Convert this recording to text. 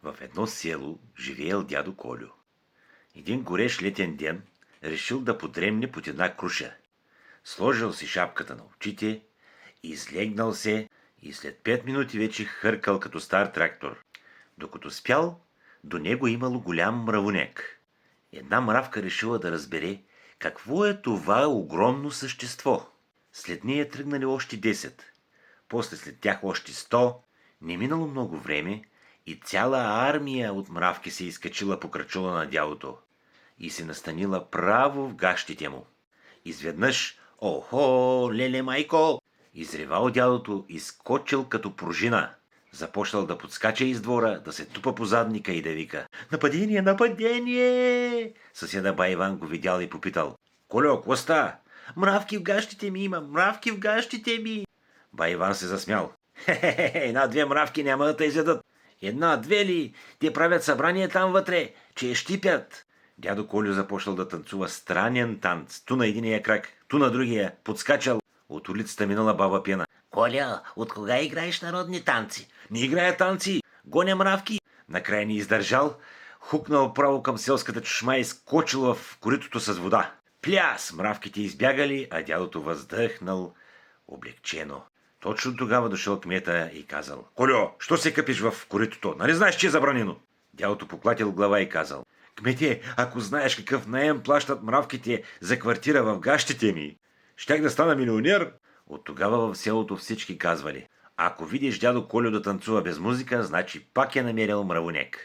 В едно село живеел дядо Колю. Един горещ летен ден решил да подремне под една круша. Сложил си шапката на очите, излегнал се и след 5 минути вече хъркал като стар трактор. Докато спял, до него имало голям мравуняк. Една мравка решила да разбере какво е това огромно същество. След нея тръгнали още 10. После след тях още 100. Не минало много време и цяла армия от мравки се изкачила по крачула на дядото и се настанила право в гащите му. Изведнъж, охо, леле майко, изревал дядото и скочил като пружина. Започнал да подскача из двора, да се тупа по задника и да вика: „Нападение, нападение!“ Съседа бай Иван го видял и попитал: „Колю, какво ста?“ „Мравки в гащите ми има, мравки в гащите ми!“ Бай Иван се засмял: „Хе-хе-хе, една-две мравки няма да те изядат. Една-две ли? Те правят събрание там вътре, че я щипят.“ Дядо Колю започнал да танцува странен танц. Ту на единия крак, ту на другия, подскачал. От улицата минала баба Пена: „Коля, от кога играеш народни танци?“ „Не играя танци, гоня мравки.“ Накрая не издържал, хукнал право към селската чешма и скочил в коритото с вода. Пляс! Мравките избягали, а дядото въздъхнал облегчено. Точно тогава дошъл кмета и казал: „Колю, що се къпиш в коритото? Нали знаеш, че е забранено?“ Дядото поклатил глава и казал: „Кмете, ако знаеш какъв наем плащат мравките за квартира в гащите ми, щях да стана милионер.“ От тогава в селото всички казвали: „Ако видиш дядо Колю да танцува без музика, значи пак е намерил мравуняк.“